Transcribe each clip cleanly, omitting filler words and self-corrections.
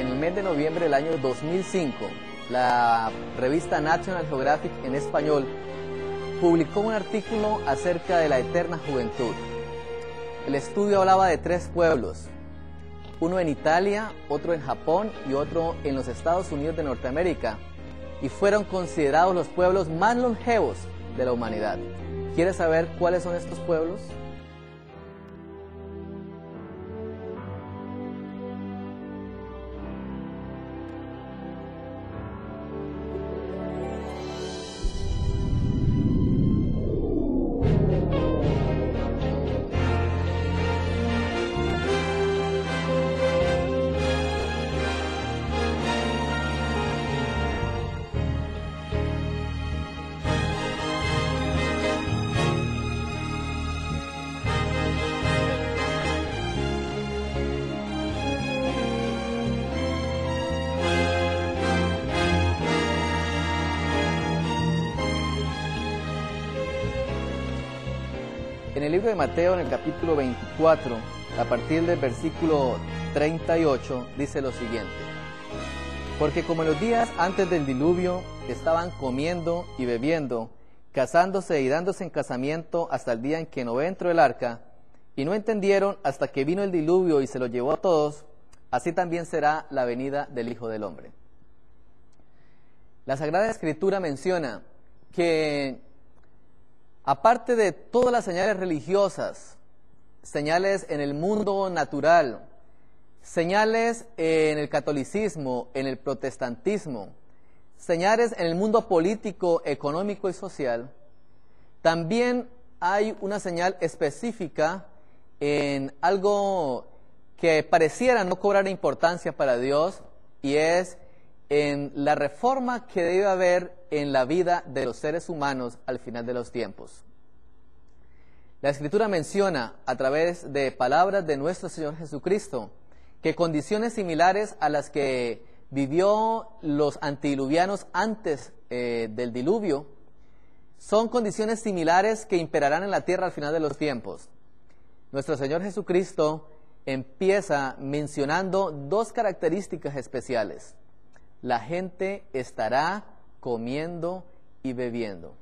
en el mes de noviembre del año 2005, la revista National Geographic en español publicó un artículo acerca de la eterna juventud. El estudio hablaba de 3 pueblos, uno en Italia, otro en Japón y otro en los Estados Unidos de Norteamérica, y fueron considerados los pueblos más longevos de la humanidad. ¿Quieres saber cuáles son estos pueblos? En el libro de Mateo, en el capítulo 24, a partir del versículo 38, dice lo siguiente: porque como en los días antes del diluvio estaban comiendo y bebiendo, casándose y dándose en casamiento hasta el día en que Noé entró el arca, y no entendieron hasta que vino el diluvio y se los llevó a todos, así también será la venida del Hijo del Hombre. La Sagrada Escritura menciona que aparte de todas las señales religiosas, señales en el mundo natural, señales en el catolicismo, en el protestantismo, señales en el mundo político, económico y social, también hay una señal específica en algo que pareciera no cobrar importancia para Dios, y es en la reforma que debe haber en la vida de los seres humanos al final de los tiempos. La Escritura menciona a través de palabras de nuestro Señor Jesucristo que condiciones similares a las que vivió los antediluvianos antes del diluvio son condiciones similares que imperarán en la tierra al final de los tiempos. Nuestro Señor Jesucristo empieza mencionando 2 características especiales. La gente estará comiendo y bebiendo.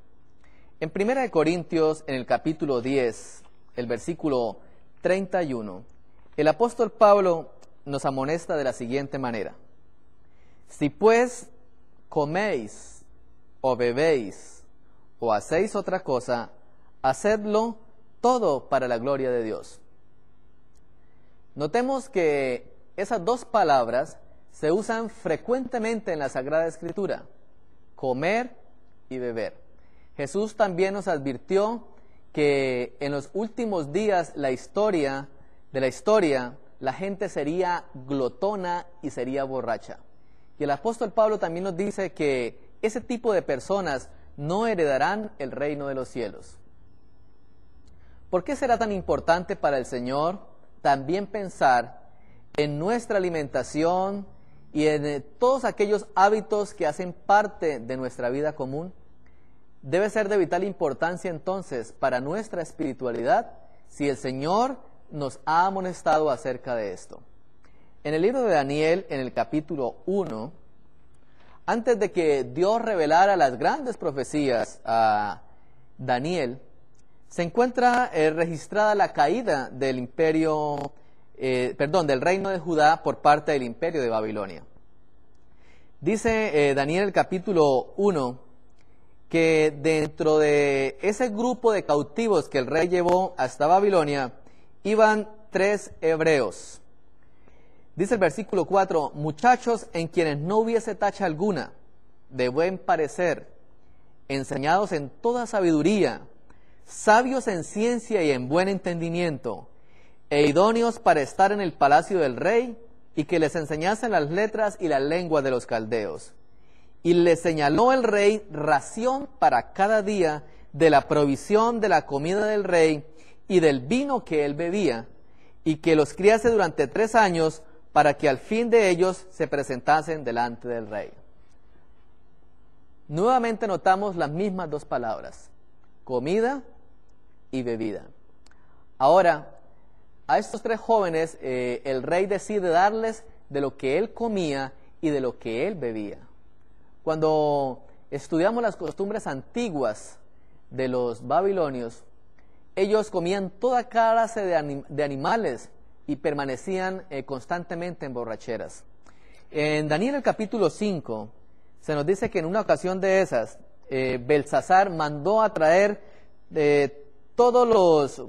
En 1 Corintios, en el capítulo 10, el versículo 31, el apóstol Pablo nos amonesta de la siguiente manera: si pues coméis o bebéis o hacéis otra cosa, hacedlo todo para la gloria de Dios. Notemos que esas 2 palabras se usan frecuentemente en la Sagrada Escritura: comer y beber. Jesús también nos advirtió que en los últimos días la gente sería glotona y sería borracha. Y el apóstol Pablo también nos dice que ese tipo de personas no heredarán el reino de los cielos. ¿Por qué será tan importante para el Señor también pensar en nuestra alimentación y en todos aquellos hábitos que hacen parte de nuestra vida común? Debe ser de vital importancia entonces para nuestra espiritualidad si el Señor nos ha amonestado acerca de esto. En el libro de Daniel, en el capítulo 1, antes de que Dios revelara las grandes profecías a Daniel, se encuentra registrada la caída del del reino de Judá por parte del imperio de Babilonia. Dice Daniel, el capítulo 1, que dentro de ese grupo de cautivos que el rey llevó hasta Babilonia, iban 3 hebreos. Dice el versículo 4, muchachos en quienes no hubiese tacha alguna, de buen parecer, enseñados en toda sabiduría, sabios en ciencia y en buen entendimiento, e idóneos para estar en el palacio del rey, y que les enseñasen las letras y la lengua de los caldeos. Y les señaló el rey ración para cada día de la provisión de la comida del rey y del vino que él bebía, y que los criase durante 3 años, para que al fin de ellos se presentasen delante del rey. Nuevamente notamos las mismas 2 palabras: comida y bebida. Ahora, a estos 3 jóvenes el rey decide darles de lo que él comía y de lo que él bebía. Cuando estudiamos las costumbres antiguas de los babilonios, ellos comían toda clase de animales y permanecían constantemente en borracheras. En Daniel el capítulo 5 se nos dice que en una ocasión de esas, Belsasar mandó a traer todos los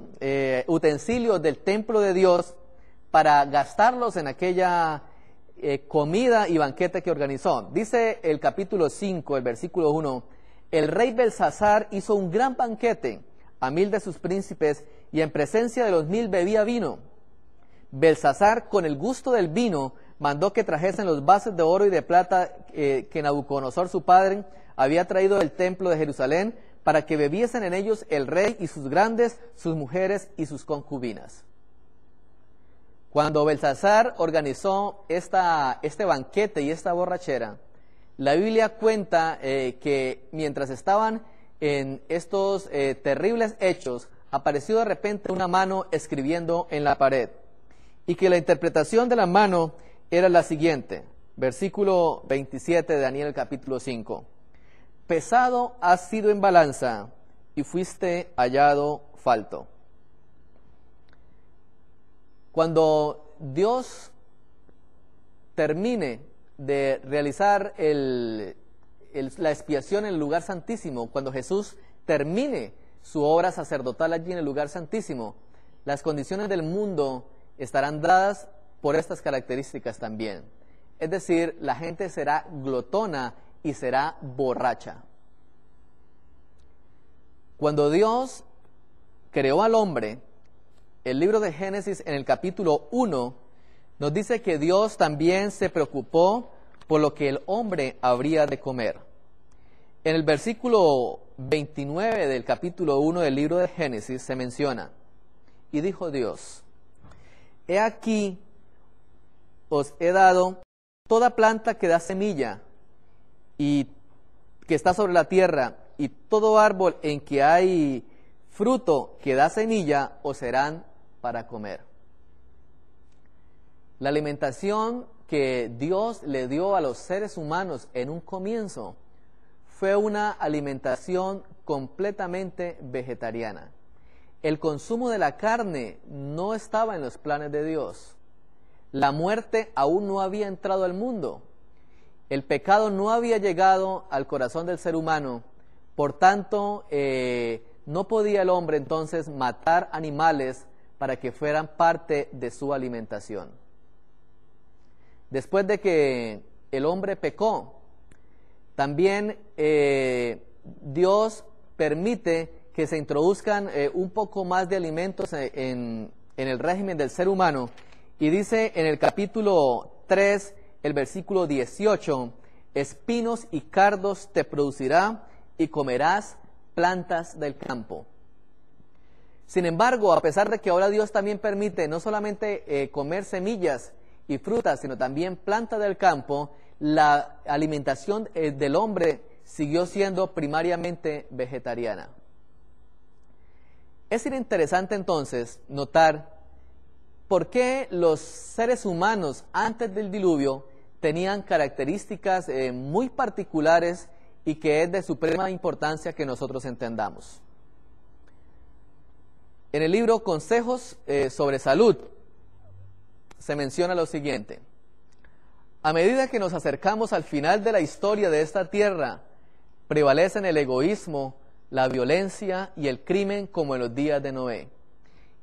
utensilios del templo de Dios para gastarlos en aquella comida y banquete que organizó. Dice el capítulo 5, el versículo 1, el rey Belsasar hizo un gran banquete a 1000 de sus príncipes y en presencia de los 1000 bebía vino. Belsasar, con el gusto del vino, mandó que trajesen los vasos de oro y de plata que Nabucodonosor su padre había traído del templo de Jerusalén, para que bebiesen en ellos el rey y sus grandes, sus mujeres y sus concubinas. Cuando Belsasar organizó este banquete y esta borrachera, la Biblia cuenta que mientras estaban en estos terribles hechos, apareció de repente una mano escribiendo en la pared, y que la interpretación de la mano era la siguiente, versículo 27 de Daniel capítulo 5. Pesado has sido en balanza y fuiste hallado falto. Cuando Dios termine de realizar la expiación en el lugar santísimo, cuando Jesús termine su obra sacerdotal allí en el lugar santísimo, las condiciones del mundo estarán dadas por estas características también. Es decir, la gente será glotona y será borracha. Cuando Dios creó al hombre, el libro de Génesis en el capítulo 1 nos dice que Dios también se preocupó por lo que el hombre habría de comer. En el versículo 29 del capítulo 1 del libro de Génesis se menciona, y dijo Dios, he aquí os he dado toda planta que da semilla y que está sobre la tierra, y todo árbol en que hay fruto que da semilla os serán para comer. La alimentación que Dios le dio a los seres humanos en un comienzo fue una alimentación completamente vegetariana. El consumo de la carne no estaba en los planes de Dios. La muerte aún no había entrado al mundo. El pecado no había llegado al corazón del ser humano. Por tanto, no podía el hombre entonces matar animales para que fueran parte de su alimentación. Después de que el hombre pecó, también Dios permite que se introduzcan un poco más de alimentos en el régimen del ser humano, y dice en el capítulo 3, el versículo 18, espinos y cardos te producirá y comerás plantas del campo. Sin embargo, a pesar de que ahora Dios también permite no solamente comer semillas y frutas, sino también plantas del campo, la alimentación del hombre siguió siendo primariamente vegetariana. Es interesante entonces notar por qué los seres humanos antes del diluvio tenían características muy particulares y que es de suprema importancia que nosotros entendamos. En el libro Consejos sobre Salud se menciona lo siguiente: a medida que nos acercamos al final de la historia de esta tierra, prevalecen el egoísmo, la violencia y el crimen como en los días de Noé.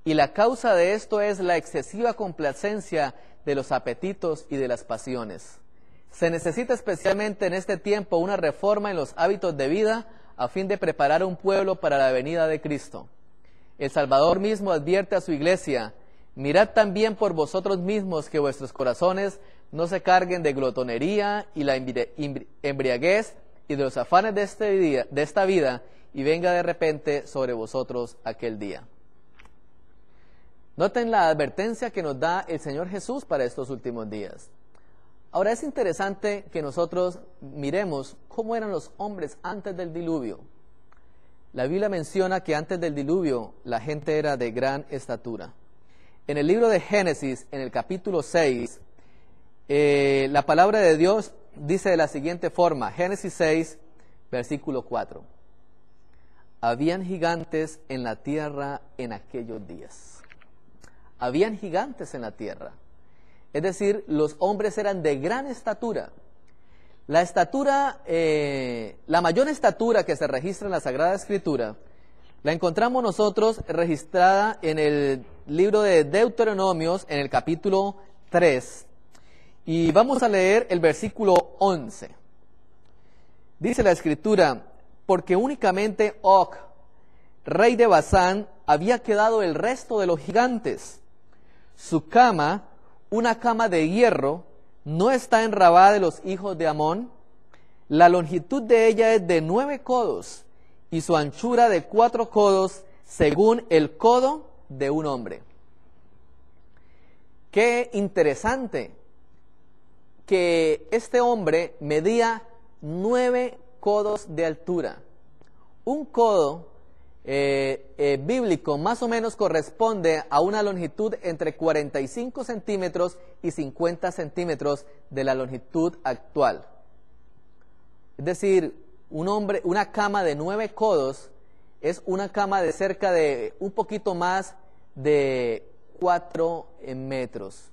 Y la causa de esto es la excesiva complacencia de los apetitos y de las pasiones. Se necesita especialmente en este tiempo una reforma en los hábitos de vida a fin de preparar un pueblo para la venida de Cristo. El Salvador mismo advierte a su iglesia: mirad también por vosotros mismos que vuestros corazones no se carguen de glotonería y la embriaguez y de los afanes de esta vida, y venga de repente sobre vosotros aquel día. Noten la advertencia que nos da el Señor Jesús para estos últimos días. Ahora es interesante que nosotros miremos cómo eran los hombres antes del diluvio. La Biblia menciona que antes del diluvio la gente era de gran estatura. En el libro de Génesis, en el capítulo 6, la palabra de Dios dice de la siguiente forma, Génesis 6, versículo 4. Habían gigantes en la tierra en aquellos días. Habían gigantes en la tierra. Es decir, los hombres eran de gran estatura. La mayor estatura que se registra en la Sagrada Escritura, la encontramos nosotros registrada en el libro de Deuteronomios, en el capítulo 3. Y vamos a leer el versículo 11. Dice la Escritura, porque únicamente Og, rey de Basán, había quedado el resto de los gigantes. Su cama, una cama de hierro, no está en Rabá de los hijos de Amón. La longitud de ella es de 9 codos y su anchura de 4 codos, según el codo de un hombre. Qué interesante que este hombre medía 9 codos de altura. Un codo bíblico más o menos corresponde a una longitud entre 45 centímetros y 50 centímetros de la longitud actual. Es decir, una cama de 9 codos es una cama de cerca de un poquito más de 4 metros.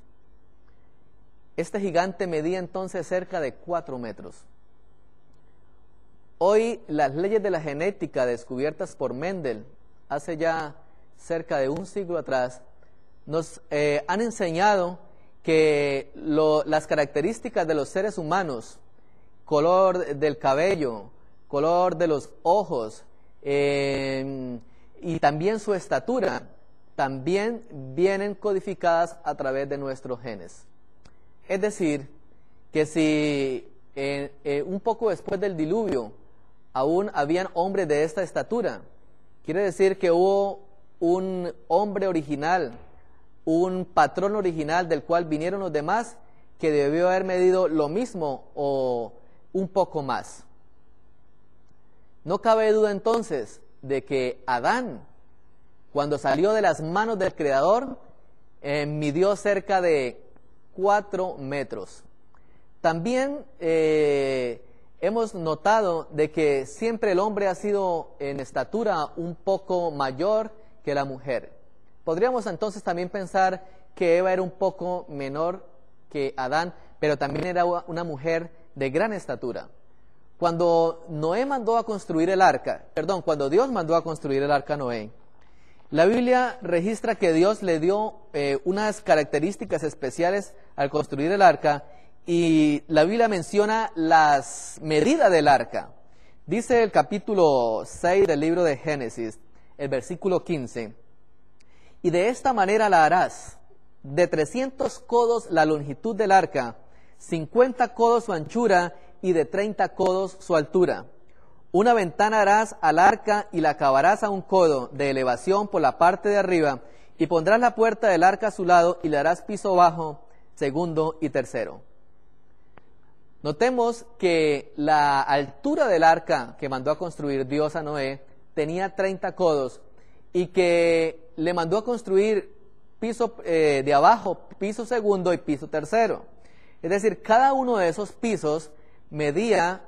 Este gigante medía entonces cerca de 4 metros. Hoy las leyes de la genética descubiertas por Mendel hace ya cerca de un siglo atrás nos han enseñado que las características de los seres humanos, color del cabello, color de los ojos y también su estatura, también vienen codificadas a través de nuestros genes. Es decir, que si un poco después del diluvio aún habían hombres de esta estatura, quiere decir que hubo un hombre original, un patrón original del cual vinieron los demás, que debió haber medido lo mismo o un poco más. No cabe duda entonces de que Adán, cuando salió de las manos del Creador, midió cerca de 4 metros. También hemos notado de que siempre el hombre ha sido en estatura un poco mayor que la mujer. Podríamos entonces también pensar que Eva era un poco menor que Adán, pero también era una mujer de gran estatura. Cuando Dios mandó a construir el arca a Noé, la Biblia registra que Dios le dio unas características especiales al construir el arca, y la Biblia menciona las medidas del arca. Dice el capítulo 6 del libro de Génesis, el versículo 15, y de esta manera la harás, de 300 codos la longitud del arca, 50 codos su anchura y de 30 codos su altura. Una ventana harás al arca y la acabarás a un codo de elevación por la parte de arriba, y pondrás la puerta del arca a su lado y le harás piso bajo, segundo y tercero. Notemos que la altura del arca que mandó a construir Dios a Noé tenía 30 codos y que le mandó a construir piso de abajo, piso segundo y piso tercero. Es decir, cada uno de esos pisos medía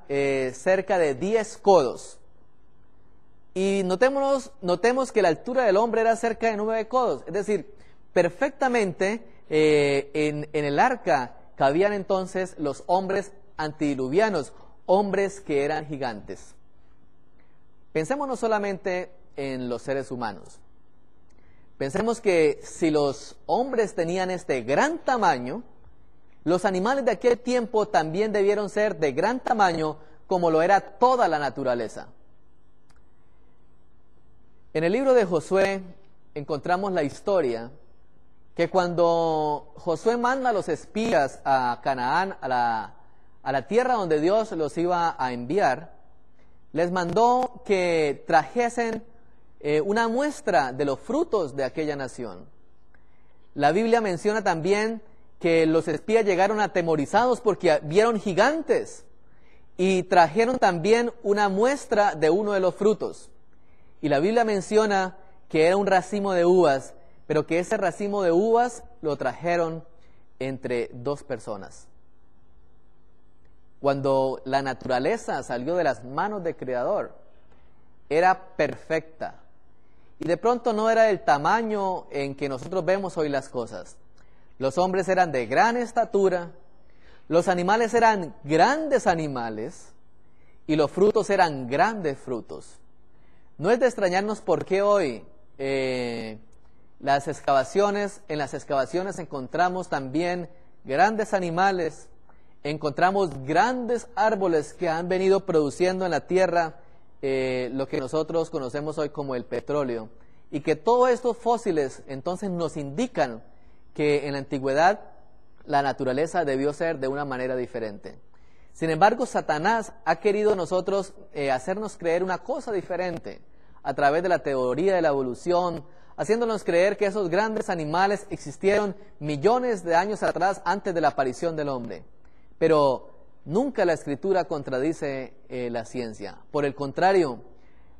cerca de 10 codos. Y notemos que la altura del hombre era cerca de 9 codos. Es decir, perfectamente en el arca cabían entonces los hombres antediluvianos, hombres que eran gigantes. Pensemos no solamente en los seres humanos. Pensemos que si los hombres tenían este gran tamaño, los animales de aquel tiempo también debieron ser de gran tamaño, como lo era toda la naturaleza. En el libro de Josué encontramos la historia que cuando Josué manda a los espías a Canaán, a la tierra donde Dios los iba a enviar, les mandó que trajesen una muestra de los frutos de aquella nación. La Biblia menciona también que los espías llegaron atemorizados porque vieron gigantes y trajeron también una muestra de uno de los frutos. Y la Biblia menciona que era un racimo de uvas, pero que ese racimo de uvas lo trajeron entre 2 personas. cuando la naturaleza salió de las manos del Creador, era perfecta. Y de pronto no era el tamaño en que nosotros vemos hoy las cosas. Los hombres eran de gran estatura, los animales eran grandes animales y los frutos eran grandes frutos. No es de extrañarnos por qué hoy en las excavaciones encontramos también grandes animales, encontramos grandes árboles que han venido produciendo en la tierra lo que nosotros conocemos hoy como el petróleo, y que todos estos fósiles entonces nos indican que en la antigüedad la naturaleza debió ser de una manera diferente. Sin embargo, Satanás ha querido nosotros hacernos creer una cosa diferente a través de la teoría de la evolución, haciéndonos creer que esos grandes animales existieron millones de años atrás antes de la aparición del hombre. Pero nunca la Escritura contradice la ciencia. Por el contrario,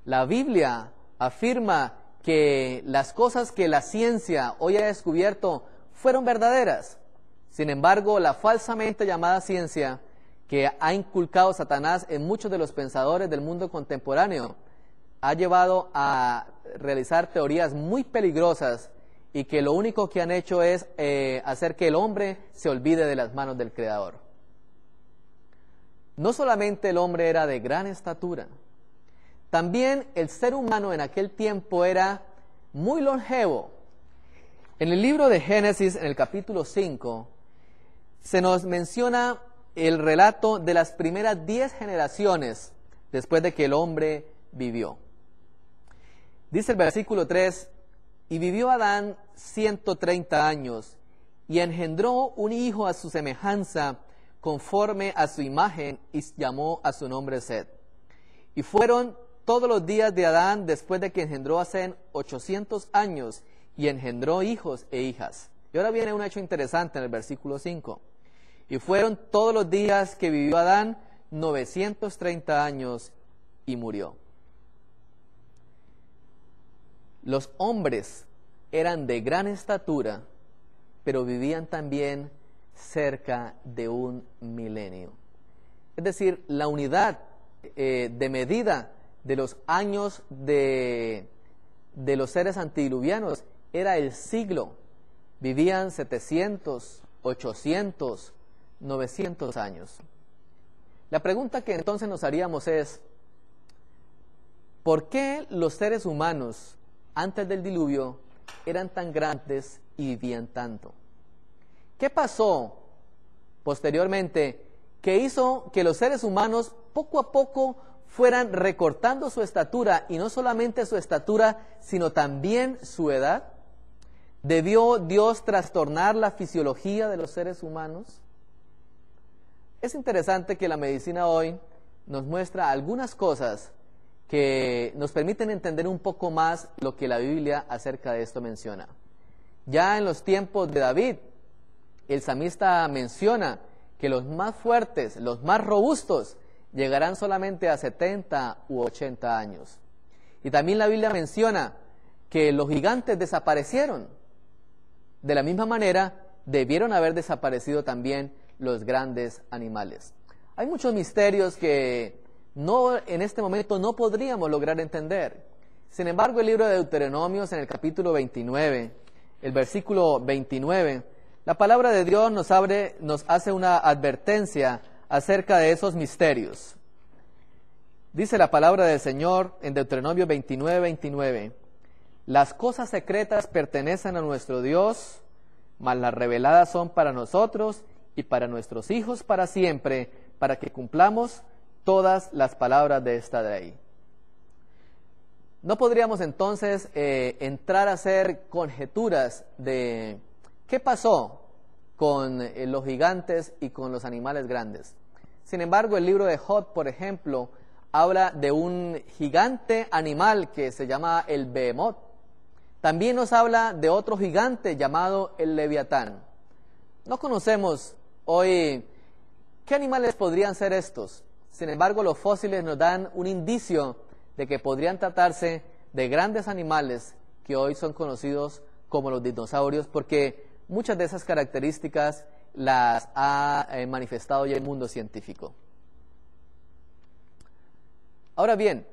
la Biblia afirma que las cosas que la ciencia hoy ha descubierto fueron verdaderas. Sin embargo, la falsamente llamada ciencia que ha inculcado Satanás en muchos de los pensadores del mundo contemporáneo ha llevado a realizar teorías muy peligrosas y que lo único que han hecho es hacer que el hombre se olvide de las manos del Creador. No solamente el hombre era de gran estatura, también el ser humano en aquel tiempo era muy longevo. En el libro de Génesis, en el capítulo 5, se nos menciona el relato de las primeras 10 generaciones después de que el hombre vivió. Dice el versículo 3, y vivió Adán 130 años, y engendró un hijo a su semejanza, conforme a su imagen, y llamó a su nombre Set. Y fueron todos los días de Adán, después de que engendró a Set, 800 años, y engendró hijos e hijas. Y ahora viene un hecho interesante en el versículo 5. Y fueron todos los días que vivió Adán, 930 años, y murió. Los hombres eran de gran estatura, pero vivían también cerca de un milenio. Es decir, la unidad de medida de los años de los seres antediluvianos era el siglo. Vivían 700, 800, 900 años. La pregunta que entonces nos haríamos es, ¿por qué los seres humanos antes del diluvio eran tan grandes y vivían tanto? ¿Qué pasó posteriormente que hizo que los seres humanos poco a poco fueran recortando su estatura, y no solamente su estatura, sino también su edad? ¿Debió Dios trastornar la fisiología de los seres humanos? Es interesante que la medicina hoy nos muestra algunas cosas que nos permiten entender un poco más lo que la Biblia acerca de esto menciona. Ya en los tiempos de David, el salmista menciona que los más fuertes, los más robustos, llegarán solamente a 70 u 80 años. Y también la Biblia menciona que los gigantes desaparecieron. De la misma manera, debieron haber desaparecido también los grandes animales. Hay muchos misterios que en este momento no podríamos lograr entender. Sin embargo, el libro de Deuteronomios, en el capítulo 29, el versículo 29, la palabra de Dios nos hace una advertencia acerca de esos misterios. Dice la palabra del Señor en Deuteronomio 29, 29, las cosas secretas pertenecen a nuestro Dios, mas las reveladas son para nosotros y para nuestros hijos para siempre, para que cumplamos todas las palabras de esta ley. No podríamos entonces entrar a hacer conjeturas de qué pasó con los gigantes y con los animales grandes. Sin embargo, el libro de Job, por ejemplo, habla de un gigante animal que se llama el Behemoth. También nos habla de otro gigante llamado el Leviatán. No conocemos hoy qué animales podrían ser estos. Sin embargo, los fósiles nos dan un indicio de que podrían tratarse de grandes animales que hoy son conocidos como los dinosaurios, porque muchas de esas características las ha manifestado ya el mundo científico. Ahora bien,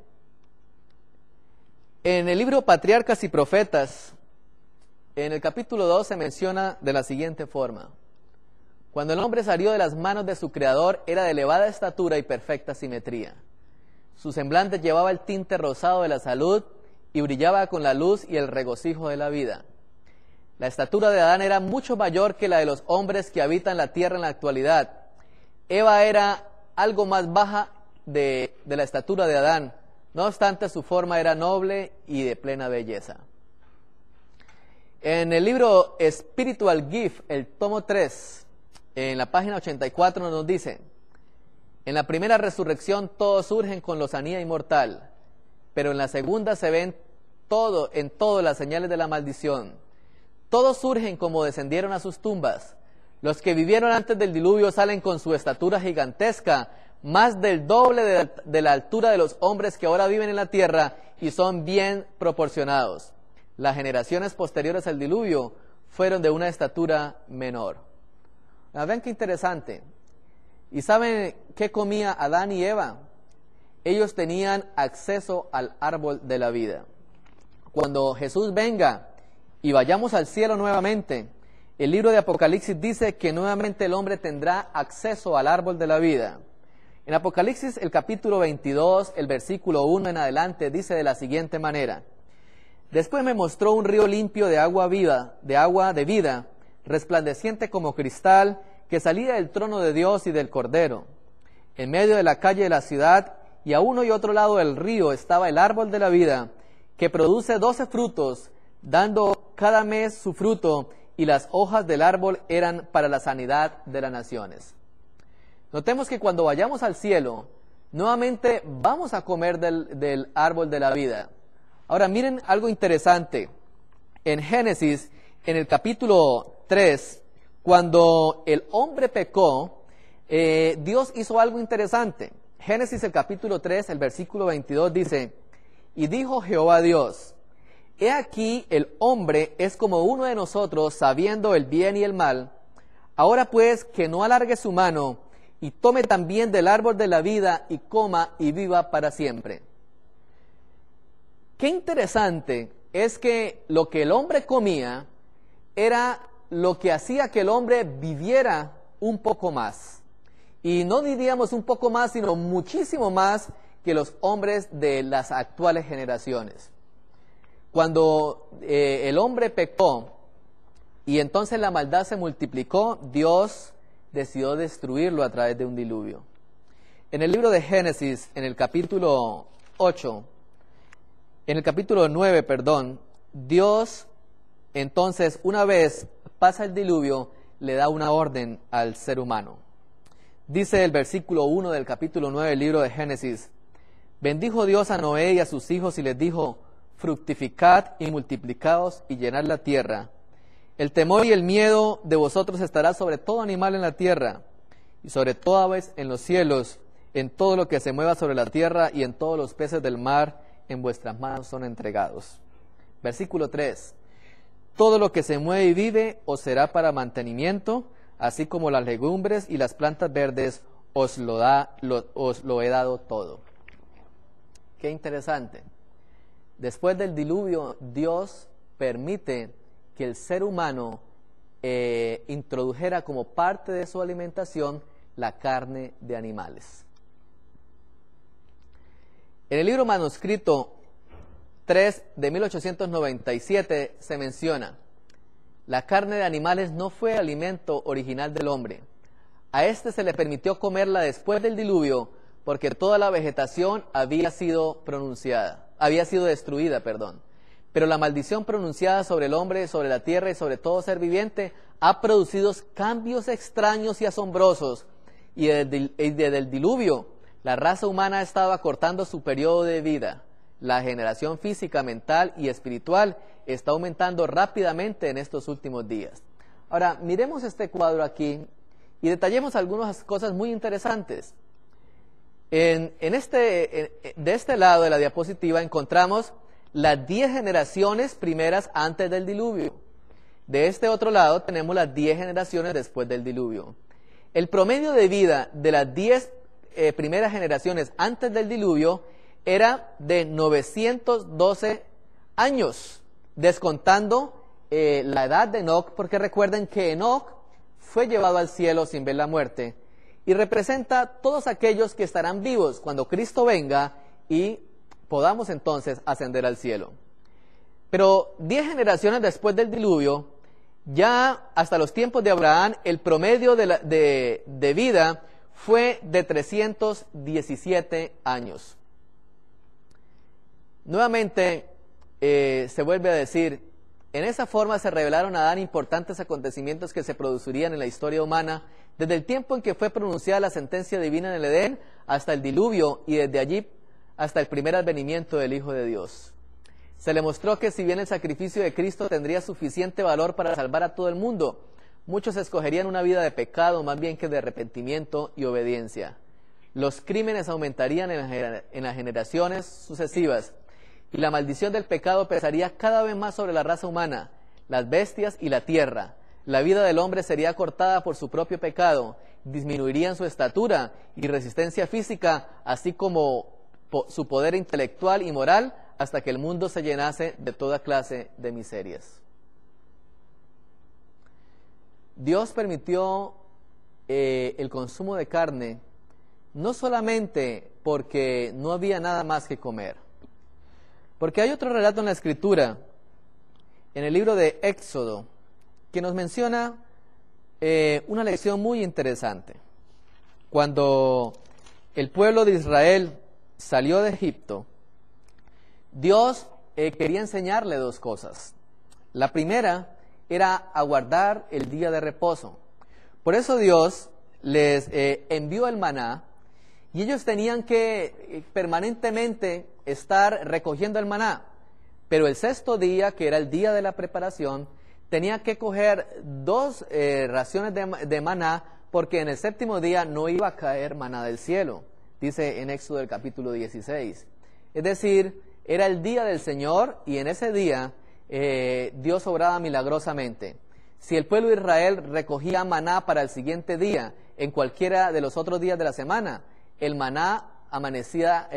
en el libro Patriarcas y Profetas, en el capítulo 2 se menciona de la siguiente forma: cuando el hombre salió de las manos de su Creador, era de elevada estatura y perfecta simetría. Su semblante llevaba el tinte rosado de la salud y brillaba con la luz y el regocijo de la vida. La estatura de Adán era mucho mayor que la de los hombres que habitan la tierra en la actualidad. Eva era algo más baja de la estatura de Adán. No obstante, su forma era noble y de plena belleza. En el libro Spiritual Gift, el tomo 3, en la página 84 nos dice: en la primera resurrección todos surgen con lozanía inmortal, pero en la segunda se ven en todo las señales de la maldición. Todos surgen como descendieron a sus tumbas. Los que vivieron antes del diluvio salen con su estatura gigantesca, más del doble de la altura de los hombres que ahora viven en la tierra, y son bien proporcionados. Las generaciones posteriores al diluvio fueron de una estatura menor. Ven qué interesante. ¿Y saben qué comía Adán y Eva? Ellos tenían acceso al árbol de la vida. Cuando Jesús venga y vayamos al cielo nuevamente, el libro de Apocalipsis dice que nuevamente el hombre tendrá acceso al árbol de la vida. En Apocalipsis, el capítulo 22, el versículo 1 en adelante, dice de la siguiente manera: después me mostró un río limpio de agua viva, de agua de vida, resplandeciente como cristal, que salía del trono de Dios y del Cordero. En medio de la calle de la ciudad, y a uno y otro lado del río, estaba el árbol de la vida, que produce 12 frutos, dando cada mes su fruto, y las hojas del árbol eran para la sanidad de las naciones. Notemos que cuando vayamos al cielo, nuevamente vamos a comer del árbol de la vida. Ahora miren algo interesante. En Génesis, en el capítulo 3, cuando el hombre pecó, Dios hizo algo interesante. Génesis, el capítulo 3, el versículo 22 dice: y dijo Jehová Dios: he aquí el hombre es como uno de nosotros, sabiendo el bien y el mal. Ahora pues, que no alargue su mano, y tome también del árbol de la vida, y coma y viva para siempre. Qué interesante es que lo que el hombre comía era lo que hacía que el hombre viviera un poco más. Y no diríamos un poco más, sino muchísimo más que los hombres de las actuales generaciones. Cuando el hombre pecó y entonces la maldad se multiplicó, Dios decidió destruirlo a través de un diluvio. En el libro de Génesis, en el capítulo 9, Dios entonces, una vez pasa el diluvio, le da una orden al ser humano. Dice el versículo 1 del capítulo 9 del libro de Génesis: bendijo Dios a Noé y a sus hijos y les dijo: fructificad y multiplicaos y llenad la tierra. El temor y el miedo de vosotros estará sobre todo animal en la tierra, y sobre toda ave en los cielos, en todo lo que se mueva sobre la tierra, y en todos los peces del mar, en vuestras manos son entregados. Versículo 3: todo lo que se mueve y vive os será para mantenimiento, así como las legumbres y las plantas verdes, os lo he dado todo. Qué interesante. Después del diluvio, Dios permite que el ser humano introdujera como parte de su alimentación la carne de animales. En el libro manuscrito 3 de 1897 se menciona: la carne de animales no fue alimento original del hombre. A este se le permitió comerla después del diluvio, porque toda la vegetación había sido destruida. Pero la maldición pronunciada sobre el hombre, sobre la tierra y sobre todo ser viviente ha producido cambios extraños y asombrosos. Y desde el diluvio, la raza humana ha estado acortando su periodo de vida. La generación física, mental y espiritual está aumentando rápidamente en estos últimos días. Ahora, miremos este cuadro aquí y detallemos algunas cosas muy interesantes. De este lado de la diapositiva encontramos las 10 generaciones primeras antes del diluvio. De este otro lado tenemos las 10 generaciones después del diluvio. El promedio de vida de las 10 primeras generaciones antes del diluvio era de 912 años, descontando la edad de Enoc, porque recuerden que Enoc fue llevado al cielo sin ver la muerte, y representa todos aquellos que estarán vivos cuando Cristo venga y podamos entonces ascender al cielo. Pero 10 generaciones después del diluvio, ya hasta los tiempos de Abraham, el promedio de vida fue de 317 años. Nuevamente se vuelve a decir, en esa forma se revelaron a Adán importantes acontecimientos que se producirían en la historia humana desde el tiempo en que fue pronunciada la sentencia divina en el Edén hasta el diluvio y desde allí hasta el primer advenimiento del Hijo de Dios. Se le mostró que si bien el sacrificio de Cristo tendría suficiente valor para salvar a todo el mundo, muchos escogerían una vida de pecado más bien que de arrepentimiento y obediencia. Los crímenes aumentarían en las generaciones sucesivas y la maldición del pecado pesaría cada vez más sobre la raza humana, las bestias y la tierra. La vida del hombre sería cortada por su propio pecado, disminuirían su estatura y resistencia física, así como su poder intelectual y moral, hasta que el mundo se llenase de toda clase de miserias. Dios permitió el consumo de carne no solamente porque no había nada más que comer, porque hay otro relato en la Escritura, en el libro de Éxodo, que nos menciona una lección muy interesante. Cuando el pueblo de Israel salió de Egipto, Dios quería enseñarle dos cosas. La primera era aguardar el día de reposo. Por eso Dios les envió el maná y ellos tenían que permanentemente estar recogiendo el maná. Pero el sexto día, que era el día de la preparación, tenía que coger 2 raciones de maná, porque en el séptimo día no iba a caer maná del cielo, dice en Éxodo el capítulo 16. Es decir, era el día del Señor y en ese día Dios obraba milagrosamente. Si el pueblo de Israel recogía maná para el siguiente día, en cualquiera de los otros días de la semana, el maná amanecía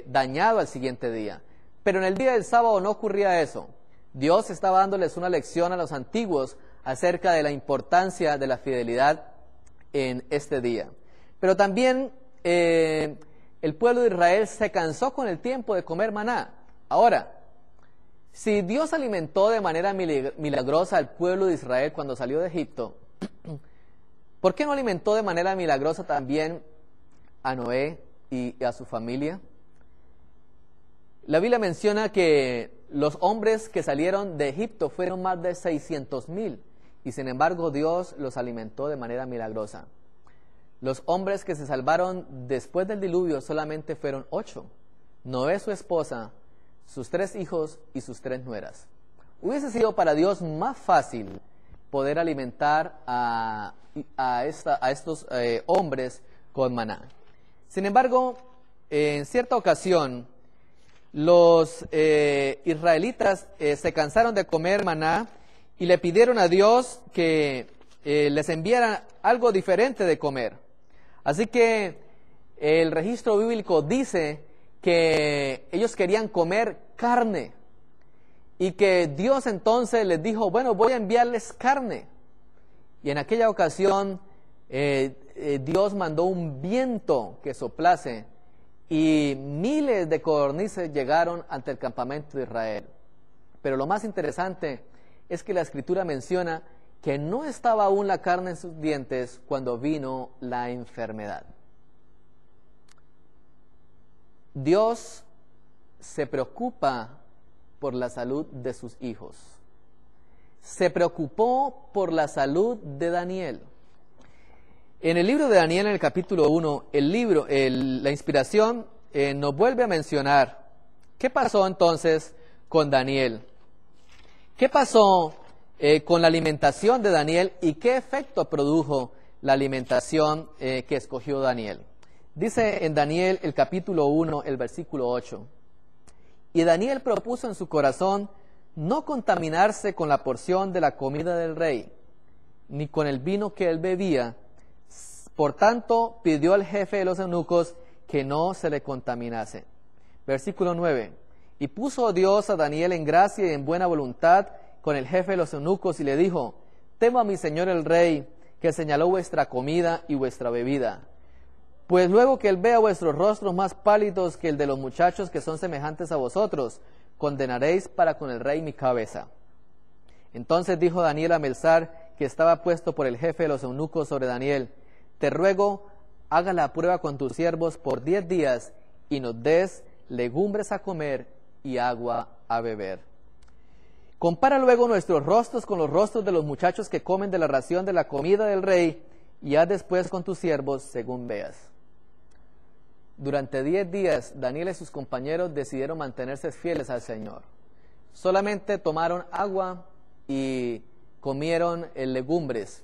dañado al siguiente día. Pero en el día del sábado no ocurría eso. Dios estaba dándoles una lección a los antiguos acerca de la importancia de la fidelidad en este día. Pero también el pueblo de Israel se cansó con el tiempo de comer maná. Ahora, si Dios alimentó de manera milagrosa al pueblo de Israel cuando salió de Egipto, ¿por qué no alimentó de manera milagrosa también a Noé y a su familia? La Biblia menciona que los hombres que salieron de Egipto fueron más de 600,000 y sin embargo Dios los alimentó de manera milagrosa. Los hombres que se salvaron después del diluvio solamente fueron 8. Noé, su esposa, sus 3 hijos y sus 3 nueras. Hubiese sido para Dios más fácil poder alimentar a estos hombres con maná. Sin embargo, en cierta ocasión, los israelitas se cansaron de comer maná y le pidieron a Dios que les enviara algo diferente de comer. Así que el registro bíblico dice que ellos querían comer carne y que Dios entonces les dijo, bueno, voy a enviarles carne. Y en aquella ocasión Dios mandó un viento que soplase y miles de codornices llegaron ante el campamento de Israel. Pero lo más interesante es que la Escritura menciona que no estaba aún la carne en sus dientes cuando vino la enfermedad. Dios se preocupa por la salud de sus hijos. Se preocupó por la salud de Daniel. En el libro de Daniel, en el capítulo 1, la inspiración nos vuelve a mencionar qué pasó entonces con Daniel. ¿Qué pasó con la alimentación de Daniel y qué efecto produjo la alimentación que escogió Daniel? Dice en Daniel el capítulo 1, el versículo 8. Y Daniel propuso en su corazón no contaminarse con la porción de la comida del rey, ni con el vino que él bebía. Por tanto, pidió al jefe de los eunucos que no se le contaminase. Versículo 9. Y puso Dios a Daniel en gracia y en buena voluntad con el jefe de los eunucos y le dijo: temo a mi señor el rey, que señaló vuestra comida y vuestra bebida. Pues luego que él vea vuestros rostros más pálidos que el de los muchachos que son semejantes a vosotros, condenaréis para con el rey mi cabeza. Entonces dijo Daniel a Melzar, que estaba puesto por el jefe de los eunucos sobre Daniel: te ruego, haga la prueba con tus siervos por 10 días y nos des legumbres a comer y agua a beber. Compara luego nuestros rostros con los rostros de los muchachos que comen de la ración de la comida del rey, y haz después con tus siervos según veas. Durante 10 días, Daniel y sus compañeros decidieron mantenerse fieles al Señor. Solamente tomaron agua y comieron legumbres.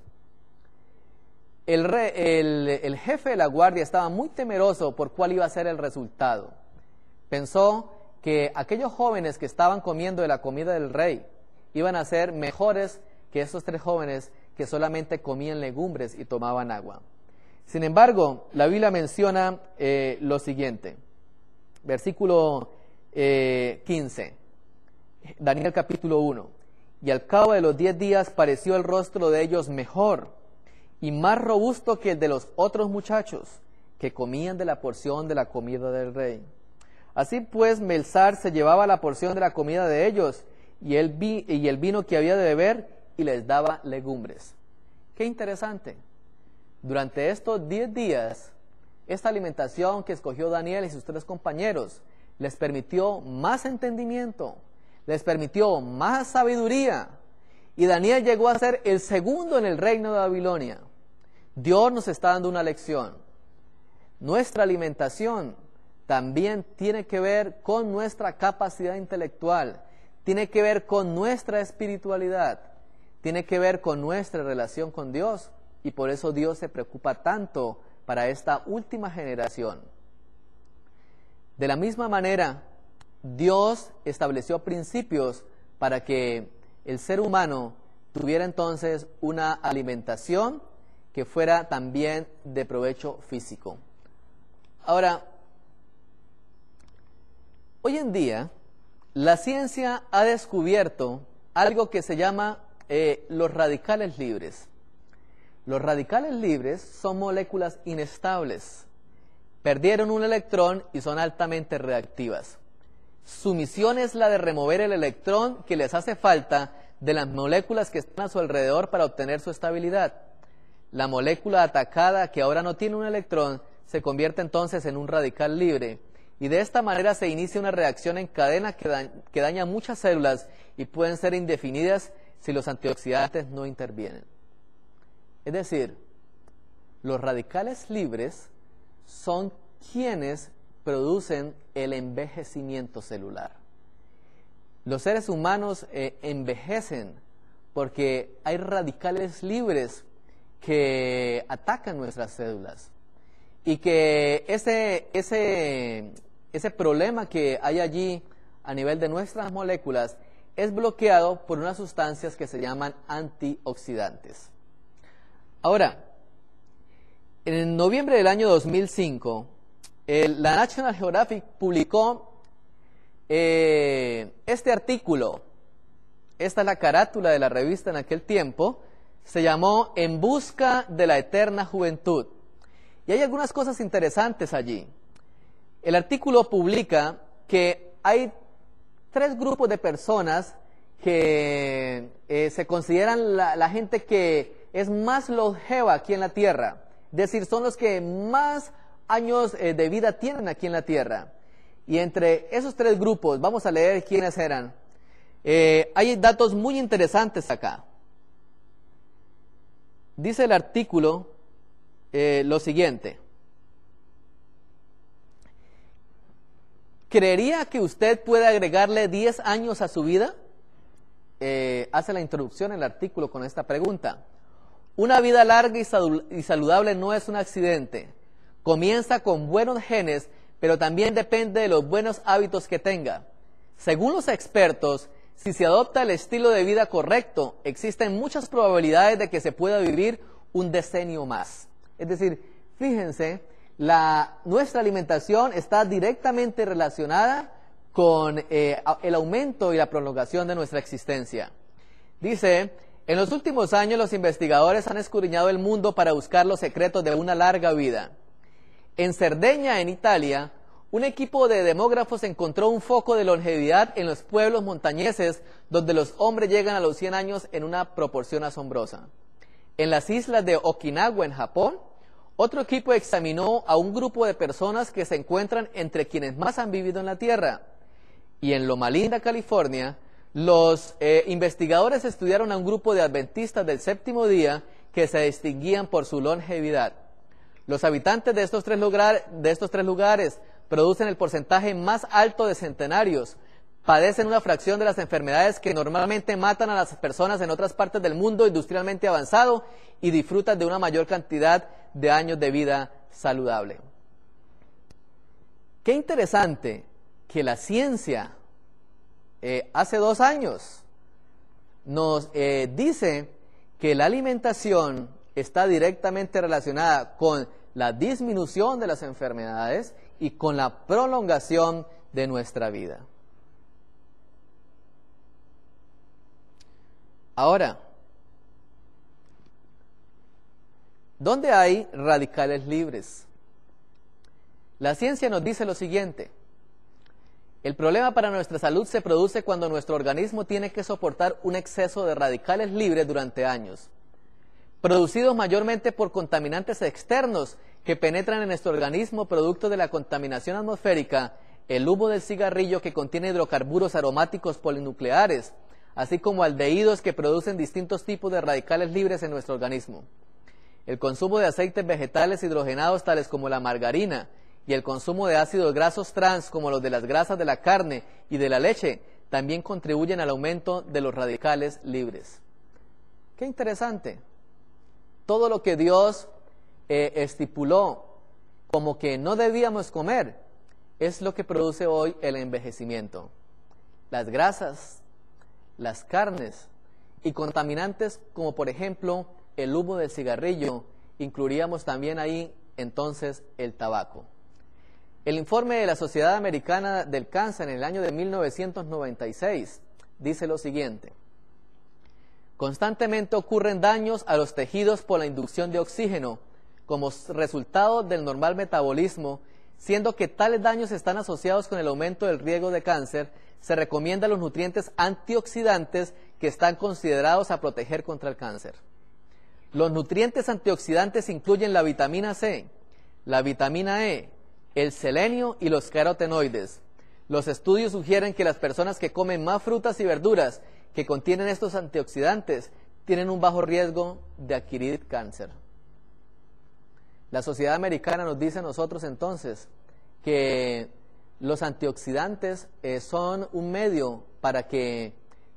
El jefe de la guardia estaba muy temeroso por cuál iba a ser el resultado. Pensó que aquellos jóvenes que estaban comiendo de la comida del rey iban a ser mejores que esos 3 jóvenes que solamente comían legumbres y tomaban agua. Sin embargo, la Biblia menciona lo siguiente, versículo 15, Daniel capítulo 1. Y al cabo de los 10 días pareció el rostro de ellos mejor y más robusto que el de los otros muchachos que comían de la porción de la comida del rey. Así pues, Melzar se llevaba la porción de la comida de ellos y el vino que había de beber, y les daba legumbres. Qué interesante. Durante estos 10 días, esta alimentación que escogió Daniel y sus 3 compañeros les permitió más entendimiento, les permitió más sabiduría, y Daniel llegó a ser el segundo en el reino de Babilonia. Dios nos está dando una lección. Nuestra alimentación también tiene que ver con nuestra capacidad intelectual, tiene que ver con nuestra espiritualidad, tiene que ver con nuestra relación con Dios, y por eso Dios se preocupa tanto para esta última generación. De la misma manera, Dios estableció principios para que el ser humano tuviera entonces una alimentación que fuera también de provecho físico. Ahora, hoy en día, la ciencia ha descubierto algo que se llama los radicales libres. Los radicales libres son moléculas inestables. Perdieron un electrón y son altamente reactivas. Su misión es la de remover el electrón que les hace falta de las moléculas que están a su alrededor para obtener su estabilidad. La molécula atacada, que ahora no tiene un electrón, se convierte entonces en un radical libre, y de esta manera se inicia una reacción en cadena que daña muchas células y pueden ser indefinidas si los antioxidantes no intervienen. Es decir, los radicales libres son quienes producen el envejecimiento celular. Los seres humanos envejecen porque hay radicales libres que atacan nuestras células, y que ese problema que hay allí a nivel de nuestras moléculas es bloqueado por unas sustancias que se llaman antioxidantes. Ahora, en noviembre del año 2005, la National Geographic publicó este artículo. Esta es la carátula de la revista en aquel tiempo. Se llamó En busca de la eterna juventud. Y hay algunas cosas interesantes allí. El artículo publica que hay 3 grupos de personas que se consideran la gente que es más longeva aquí en la Tierra. Es decir, son los que más años de vida tienen aquí en la Tierra. Y entre esos 3 grupos, vamos a leer quiénes eran. Hay datos muy interesantes acá. Dice el artículo lo siguiente: ¿creería que usted puede agregarle 10 años a su vida? Hace la introducción el artículo con esta pregunta. Una vida larga y saludable no es un accidente. Comienza con buenos genes, pero también depende de los buenos hábitos que tenga. Según los expertos, si se adopta el estilo de vida correcto, existen muchas probabilidades de que se pueda vivir un decenio más. Es decir, fíjense nuestra alimentación está directamente relacionada con el aumento y la prolongación de nuestra existencia. Dice, en los últimos años los investigadores han escudriñado el mundo para buscar los secretos de una larga vida. En Cerdeña, en Italia, un equipo de demógrafos encontró un foco de longevidad en los pueblos montañeses donde los hombres llegan a los 100 años en una proporción asombrosa. En las islas de Okinawa, en Japón, otro equipo examinó a un grupo de personas que se encuentran entre quienes más han vivido en la Tierra. Y en Loma Linda, California, los investigadores estudiaron a un grupo de adventistas del séptimo día que se distinguían por su longevidad. Los habitantes de estos tres lugares producen el porcentaje más alto de centenarios, padecen una fracción de las enfermedades que normalmente matan a las personas en otras partes del mundo industrialmente avanzado y disfrutan de una mayor cantidad de años de vida saludable. Qué interesante que la ciencia hace 2 años nos dice que la alimentación está directamente relacionada con la disminución de las enfermedades y con la prolongación de nuestra vida. Ahora, ¿dónde hay radicales libres? La ciencia nos dice lo siguiente: el problema para nuestra salud se produce cuando nuestro organismo tiene que soportar un exceso de radicales libres durante años, producidos mayormente por contaminantes externos que penetran en nuestro organismo producto de la contaminación atmosférica, el humo del cigarrillo que contiene hidrocarburos aromáticos polinucleares, así como aldehídos que producen distintos tipos de radicales libres en nuestro organismo. El consumo de aceites vegetales hidrogenados tales como la margarina y el consumo de ácidos grasos trans como los de las grasas de la carne y de la leche también contribuyen al aumento de los radicales libres. Qué interesante. Todo lo que Dios estipuló como que no debíamos comer es lo que produce hoy el envejecimiento. Las grasas, las carnes y contaminantes como por ejemplo el humo del cigarrillo, incluiríamos también ahí entonces el tabaco. El informe de la Sociedad Americana del Cáncer en el año de 1996 dice lo siguiente: constantemente ocurren daños a los tejidos por la inducción de oxígeno como resultado del normal metabolismo, siendo que tales daños están asociados con el aumento del riesgo de cáncer. Se recomiendan los nutrientes antioxidantes que están considerados a proteger contra el cáncer. Los nutrientes antioxidantes incluyen la vitamina C, la vitamina E, el selenio y los carotenoides. Los estudios sugieren que las personas que comen más frutas y verduras que contienen estos antioxidantes tienen un bajo riesgo de adquirir cáncer. La Sociedad Americana nos dice a nosotros entonces que los antioxidantes son un medio para que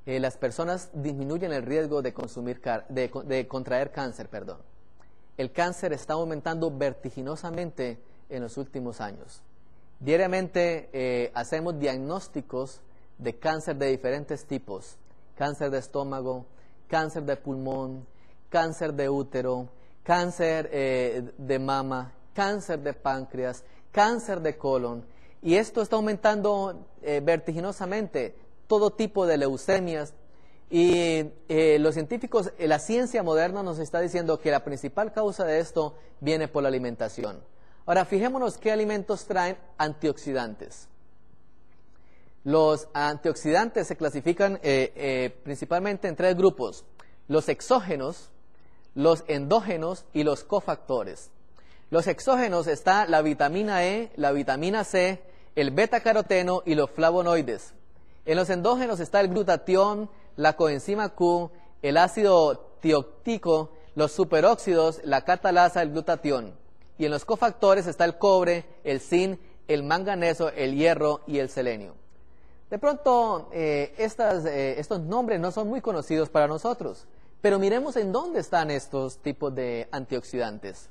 las personas disminuyan el riesgo de contraer cáncer. El cáncer está aumentando vertiginosamente en los últimos años. Diariamente hacemos diagnósticos de cáncer de diferentes tipos: cáncer de estómago, cáncer de pulmón, cáncer de útero, cáncer de mama, cáncer de páncreas, cáncer de colon, y esto está aumentando vertiginosamente, todo tipo de leucemias, y los científicos, la ciencia moderna nos está diciendo que la principal causa de esto viene por la alimentación. Ahora, fijémonos qué alimentos traen antioxidantes. Los antioxidantes se clasifican principalmente en 3 grupos: los exógenos, los endógenos y los cofactores. Los exógenos está la vitamina E, la vitamina C, el betacaroteno y los flavonoides. En los endógenos está el glutatión, la coenzima Q, el ácido tióctico, los superóxidos, la catalasa, el glutatión. Y en los cofactores está el cobre, el zinc, el manganeso, el hierro y el selenio. De pronto, estos nombres no son muy conocidos para nosotros, pero miremos en dónde están estos tipos de antioxidantes.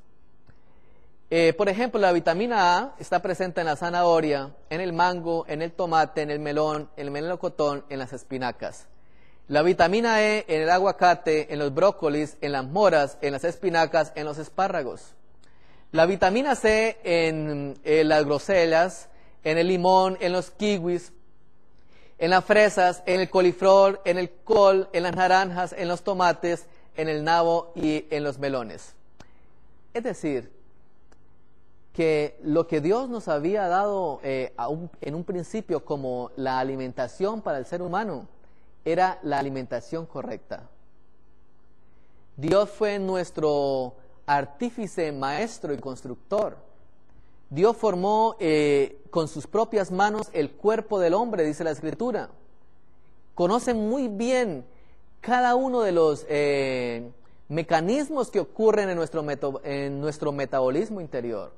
Por ejemplo, la vitamina A está presente en la zanahoria, en el mango, en el tomate, en el melón, en el melocotón, en las espinacas. La vitamina E en el aguacate, en los brócolis, en las moras, en las espinacas, en los espárragos. La vitamina C en las grosellas, en el limón, en los kiwis, en las fresas, en el coliflor, en el col, en las naranjas, en los tomates, en el nabo y en los melones. Es decir, que lo que Dios nos había dado en un principio como la alimentación para el ser humano era la alimentación correcta. Dios fue nuestro artífice, maestro y constructor. Dios formó con sus propias manos el cuerpo del hombre, dice la Escritura. Conoce muy bien cada uno de los mecanismos que ocurren en nuestro metabolismo interior.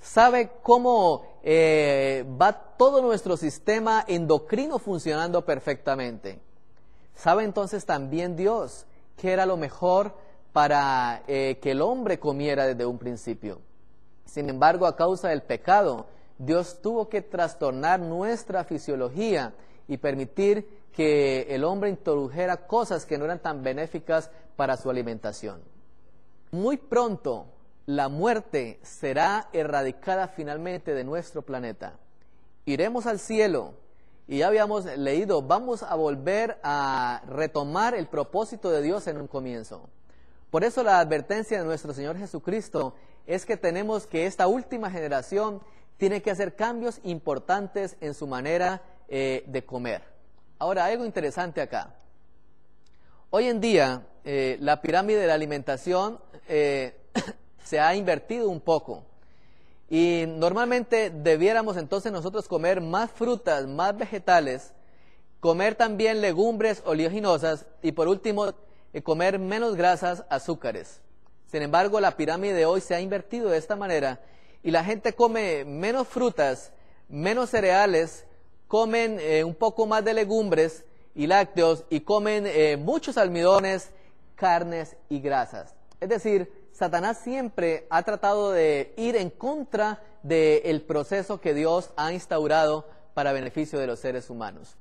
Sabe cómo va todo nuestro sistema endocrino funcionando perfectamente. Sabe entonces también Dios qué era lo mejor para que el hombre comiera desde un principio. Sin embargo, a causa del pecado, Dios tuvo que trastornar nuestra fisiología y permitir que el hombre introdujera cosas que no eran tan benéficas para su alimentación. Muy pronto, la muerte será erradicada finalmente de nuestro planeta. Iremos al cielo y ya habíamos leído, vamos a volver a retomar el propósito de Dios en un comienzo. Por eso la advertencia de nuestro Señor Jesucristo es que tenemos que esta última generación tiene que hacer cambios importantes en su manera de comer. Ahora, algo interesante acá. Hoy en día, la pirámide de la alimentación se ha invertido un poco. Y normalmente debiéramos entonces nosotros comer más frutas, más vegetales, comer también legumbres oleaginosas y por último comer menos grasas, azúcares. Sin embargo, la pirámide de hoy se ha invertido de esta manera y la gente come menos frutas, menos cereales, comen un poco más de legumbres y lácteos y comen muchos almidones, carnes y grasas. Es decir, Satanás siempre ha tratado de ir en contra del proceso que Dios ha instaurado para beneficio de los seres humanos.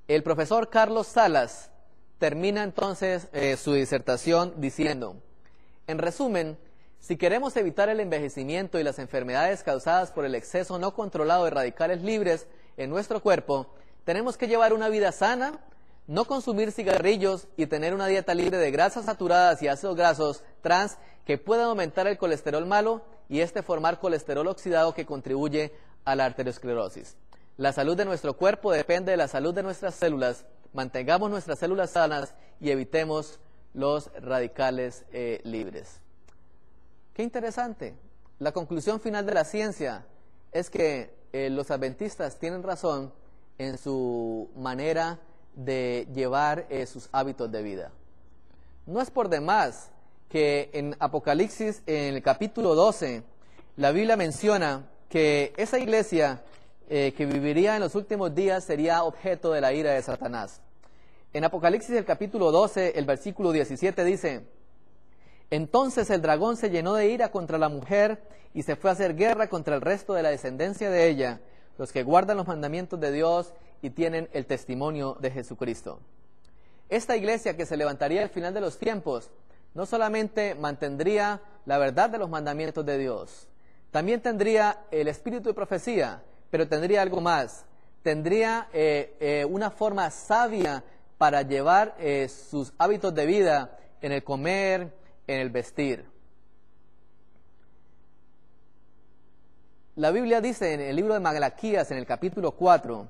El profesor Carlos Salas termina entonces su disertación diciendo, en resumen, si queremos evitar el envejecimiento y las enfermedades causadas por el exceso no controlado de radicales libres en nuestro cuerpo, tenemos que llevar una vida sana, no consumir cigarrillos y tener una dieta libre de grasas saturadas y ácidos grasos trans que puedan aumentar el colesterol malo y formar colesterol oxidado que contribuye a la arteriosclerosis. La salud de nuestro cuerpo depende de la salud de nuestras células. Mantengamos nuestras células sanas y evitemos los radicales libres. Qué interesante. La conclusión final de la ciencia es que los adventistas tienen razón en su manera de llevar sus hábitos de vida. No es por demás que en Apocalipsis, en el capítulo 12, la Biblia menciona que esa iglesia que viviría en los últimos días sería objeto de la ira de Satanás. En Apocalipsis, el capítulo 12, el versículo 17 dice, entonces el dragón se llenó de ira contra la mujer y se fue a hacer guerra contra el resto de la descendencia de ella, los que guardan los mandamientos de Dios y tienen el testimonio de Jesucristo. Esta iglesia que se levantaría al final de los tiempos, no solamente mantendría la verdad de los mandamientos de Dios, también tendría el espíritu de profecía, pero tendría algo más, tendría una forma sabia para llevar sus hábitos de vida en el comer, en el vestir. La Biblia dice en el libro de Malaquías, en el capítulo 4,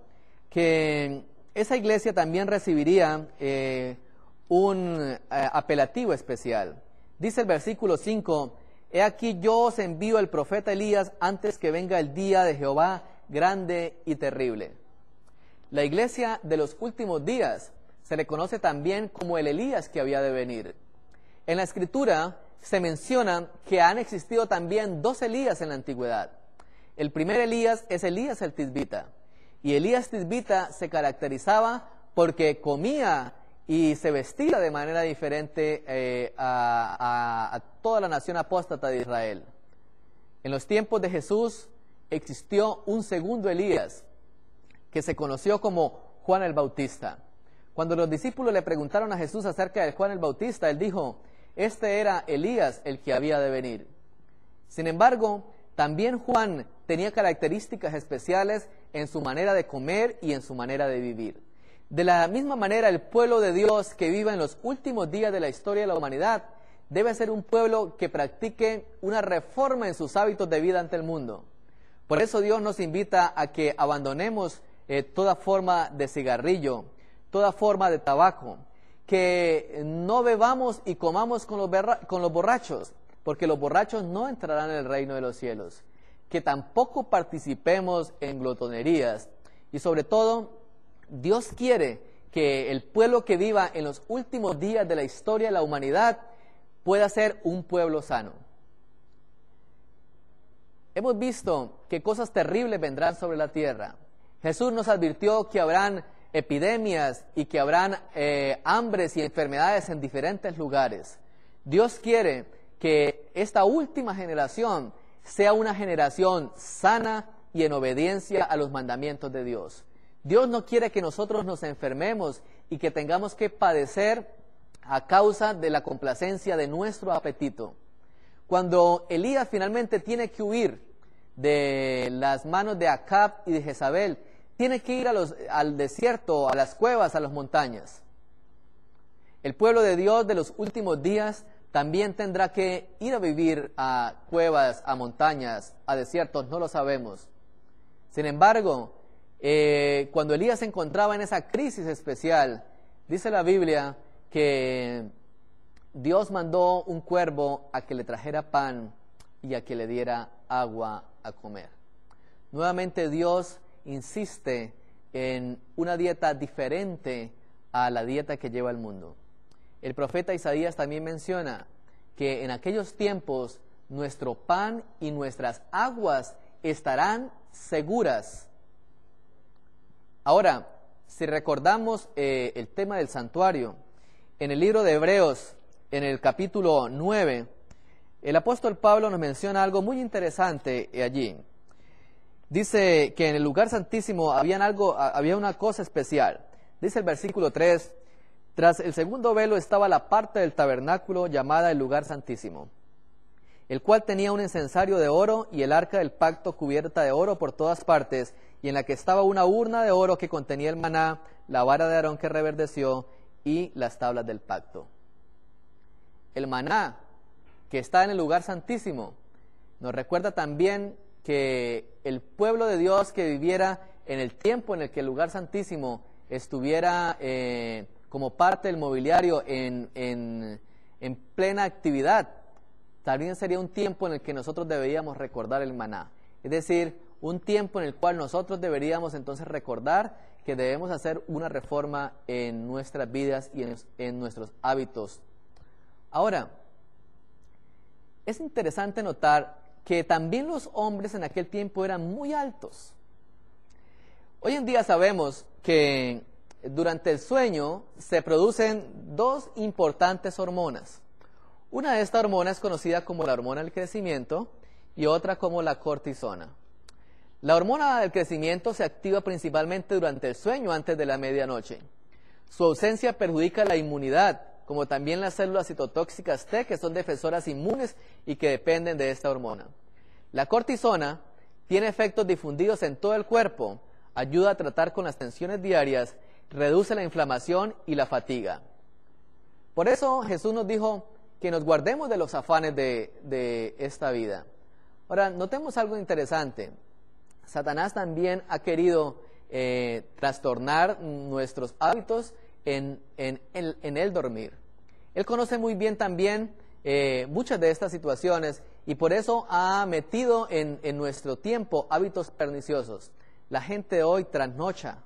que esa iglesia también recibiría un apelativo especial. Dice el versículo 5, he aquí yo os envío el profeta Elías antes que venga el día de Jehová grande y terrible. La iglesia de los últimos días se le conoce también como el Elías que había de venir. En la Escritura se menciona que han existido también dos Elías en la antigüedad. El primer Elías es Elías el Tisbita. Y Elías Tisbita se caracterizaba porque comía y se vestía de manera diferente a toda la nación apóstata de Israel. En los tiempos de Jesús existió un segundo Elías que se conoció como Juan el Bautista. Cuando los discípulos le preguntaron a Jesús acerca de Juan el Bautista, él dijo, este era Elías el que había de venir. Sin embargo, también Juan tenía características especiales en su manera de comer y en su manera de vivir. De la misma manera, el pueblo de Dios que viva en los últimos días de la historia de la humanidad debe ser un pueblo que practique una reforma en sus hábitos de vida ante el mundo. Por eso Dios nos invita a que abandonemos toda forma de cigarrillo, toda forma de tabaco, que no bebamos y comamos con los borrachos, porque los borrachos no entrarán en el reino de los cielos, que tampoco participemos en glotonerías, y sobre todo, Dios quiere que el pueblo que viva en los últimos días de la historia de la humanidad pueda ser un pueblo sano. Hemos visto que cosas terribles vendrán sobre la tierra. Jesús nos advirtió que habrán epidemias y que habrán hambres y enfermedades en diferentes lugares. Dios quiere que esta última generación sea una generación sana y en obediencia a los mandamientos de Dios. Dios no quiere que nosotros nos enfermemos y que tengamos que padecer a causa de la complacencia de nuestro apetito. Cuando Elías finalmente tiene que huir de las manos de Acab y de Jezabel, tiene que ir al desierto, a las cuevas, a las montañas. El pueblo de Dios de los últimos días también tendrá que ir a vivir a cuevas, a montañas, a desiertos, no lo sabemos. Sin embargo, cuando Elías se encontraba en esa crisis especial, dice la Biblia que Dios mandó un cuervo a que le trajera pan y a que le diera agua a comer. Nuevamente Dios insiste en una dieta diferente a la dieta que lleva el mundo. El profeta Isaías también menciona que en aquellos tiempos nuestro pan y nuestras aguas estarán seguras. Ahora, si recordamos el tema del santuario, en el libro de Hebreos, en el capítulo 9, el apóstol Pablo nos menciona algo muy interesante allí. Dice que en el lugar santísimo había una cosa especial. Dice el versículo 3, tras el segundo velo estaba la parte del tabernáculo llamada el lugar santísimo, el cual tenía un incensario de oro y el arca del pacto cubierta de oro por todas partes, y en la que estaba una urna de oro que contenía el maná, la vara de Aarón que reverdeció y las tablas del pacto. El maná que está en el lugar santísimo nos recuerda también que el pueblo de Dios que viviera en el tiempo en el que el lugar santísimo estuviera como parte del mobiliario en plena actividad, también sería un tiempo en el que nosotros deberíamos recordar el maná. Es decir, un tiempo en el cual nosotros deberíamos entonces recordar que debemos hacer una reforma en nuestras vidas y en nuestros hábitos. Ahora, es interesante notar que también los hombres en aquel tiempo eran muy altos. Hoy en día sabemos que durante el sueño se producen dos importantes hormonas. Una de estas hormonas es conocida como la hormona del crecimiento y otra como la cortisona. La hormona del crecimiento se activa principalmente durante el sueño antes de la medianoche. Su ausencia perjudica la inmunidad, como también las células citotóxicas T, que son defensoras inmunes y que dependen de esta hormona. La cortisona tiene efectos difundidos en todo el cuerpo, ayuda a tratar con las tensiones diarias, reduce la inflamación y la fatiga. Por eso Jesús nos dijo que nos guardemos de los afanes de esta vida. Ahora, notemos algo interesante. Satanás también ha querido trastornar nuestros hábitos en el dormir. Él conoce muy bien también muchas de estas situaciones y por eso ha metido en nuestro tiempo hábitos perniciosos. La gente hoy trasnocha,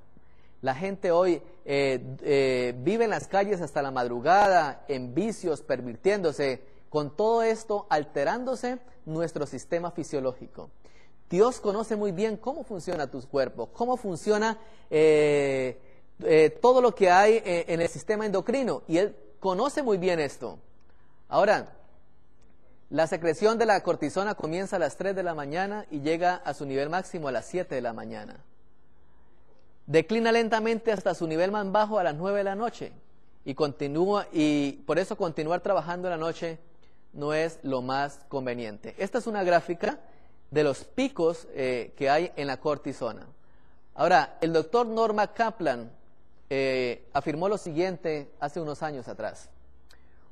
la gente hoy vive en las calles hasta la madrugada, en vicios, pervirtiéndose, con todo esto alterándose nuestro sistema fisiológico. Dios conoce muy bien cómo funciona tu cuerpo, cómo funciona todo lo que hay en el sistema endocrino, y Él conoce muy bien esto. Ahora, la secreción de la cortisona comienza a las 3 de la mañana y llega a su nivel máximo a las 7 de la mañana. Declina lentamente hasta su nivel más bajo a las 9 de la noche y por eso continuar trabajando en la noche no es lo más conveniente. Esta es una gráfica de los picos que hay en la cortisona. Ahora, el doctor Norman Kaplan afirmó lo siguiente hace unos años atrás.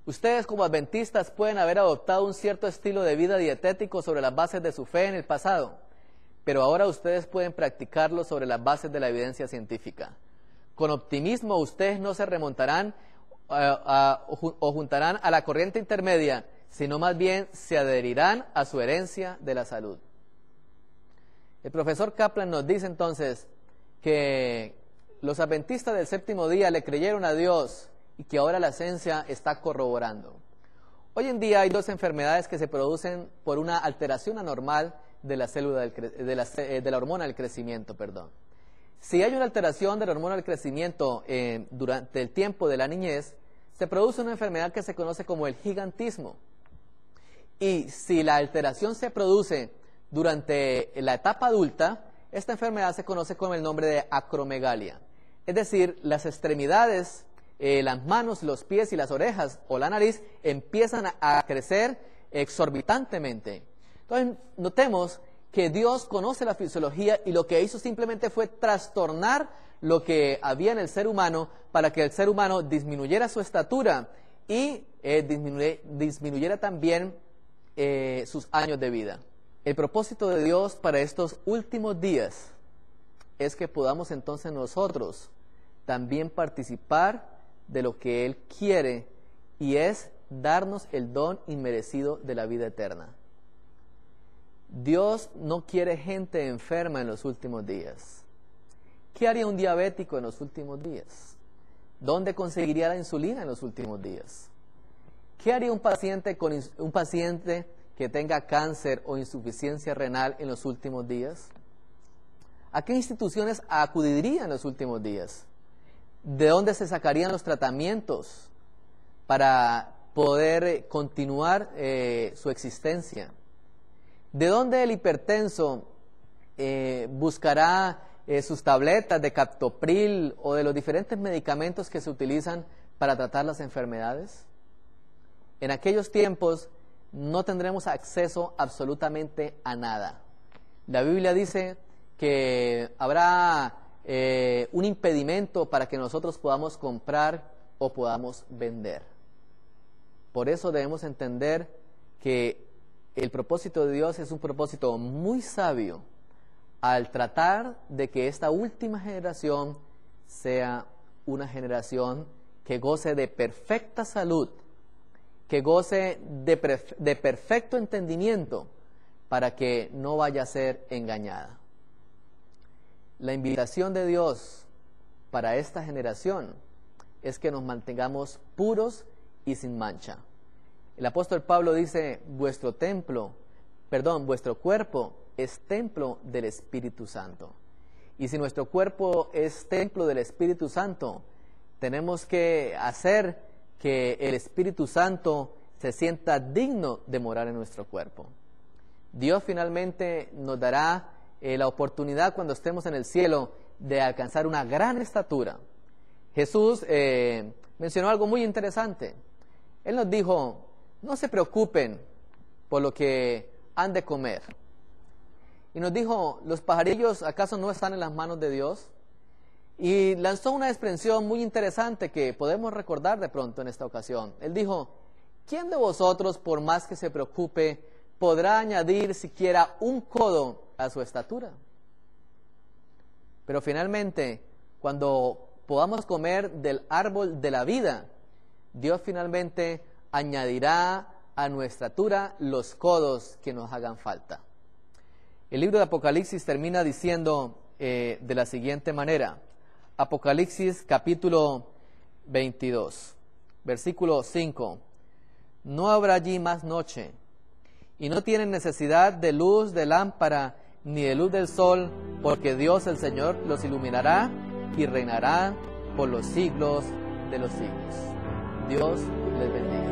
Ustedes como adventistas pueden haber adoptado un cierto estilo de vida dietético sobre las bases de su fe en el pasado, pero ahora ustedes pueden practicarlo sobre las bases de la evidencia científica. Con optimismo ustedes no se remontarán o juntarán a la corriente intermedia, sino más bien se adherirán a su herencia de la salud. El profesor Kaplan nos dice entonces que los adventistas del séptimo día le creyeron a Dios y que ahora la ciencia está corroborando. Hoy en día hay dos enfermedades que se producen por una alteración anormal de la célula de la hormona del crecimiento, Si hay una alteración de la hormona del crecimiento durante el tiempo de la niñez, se produce una enfermedad que se conoce como el gigantismo. Y si la alteración se produce durante la etapa adulta, esta enfermedad se conoce con el nombre de acromegalia. Es decir, las extremidades, las manos, los pies y las orejas o la nariz empiezan a crecer exorbitantemente. Entonces, notemos que Dios conoce la fisiología y lo que hizo simplemente fue trastornar lo que había en el ser humano para que el ser humano disminuyera su estatura y disminuyera también sus años de vida. El propósito de Dios para estos últimos días es que podamos entonces nosotros también participar de lo que Él quiere, y es darnos el don inmerecido de la vida eterna. Dios no quiere gente enferma en los últimos días. ¿Qué haría un diabético en los últimos días? ¿Dónde conseguiría la insulina en los últimos días? ¿Qué haría un paciente que tenga cáncer o insuficiencia renal en los últimos días? ¿A qué instituciones acudiría en los últimos días? ¿De dónde se sacarían los tratamientos para poder continuar su existencia? ¿De dónde el hipertenso buscará sus tabletas de captopril o de los diferentes medicamentos que se utilizan para tratar las enfermedades? En aquellos tiempos no tendremos acceso absolutamente a nada. La Biblia dice que habrá un impedimento para que nosotros podamos comprar o podamos vender. Por eso debemos entender que el propósito de Dios es un propósito muy sabio al tratar de que esta última generación sea una generación que goce de perfecta salud, que goce de perfecto entendimiento, para que no vaya a ser engañada. La invitación de Dios para esta generación es que nos mantengamos puros y sin mancha. El apóstol Pablo dice, vuestro cuerpo es templo del Espíritu Santo. Y si nuestro cuerpo es templo del Espíritu Santo, tenemos que hacer que el Espíritu Santo se sienta digno de morar en nuestro cuerpo. Dios finalmente nos dará la oportunidad cuando estemos en el cielo de alcanzar una gran estatura. Jesús mencionó algo muy interesante. Él nos dijo, no se preocupen por lo que han de comer. Y nos dijo, ¿los pajarillos acaso no están en las manos de Dios? Y lanzó una expresión muy interesante que podemos recordar de pronto en esta ocasión. Él dijo, ¿quién de vosotros, por más que se preocupe, podrá añadir siquiera un codo a su estatura? Pero finalmente, cuando podamos comer del árbol de la vida, Dios finalmente añadirá a nuestra estatura los codos que nos hagan falta. El libro de Apocalipsis termina diciendo de la siguiente manera. Apocalipsis capítulo 22, versículo 5. No habrá allí más noche, y no tienen necesidad de luz de lámpara ni de luz del sol, porque Dios el Señor los iluminará y reinará por los siglos de los siglos. Dios les bendiga.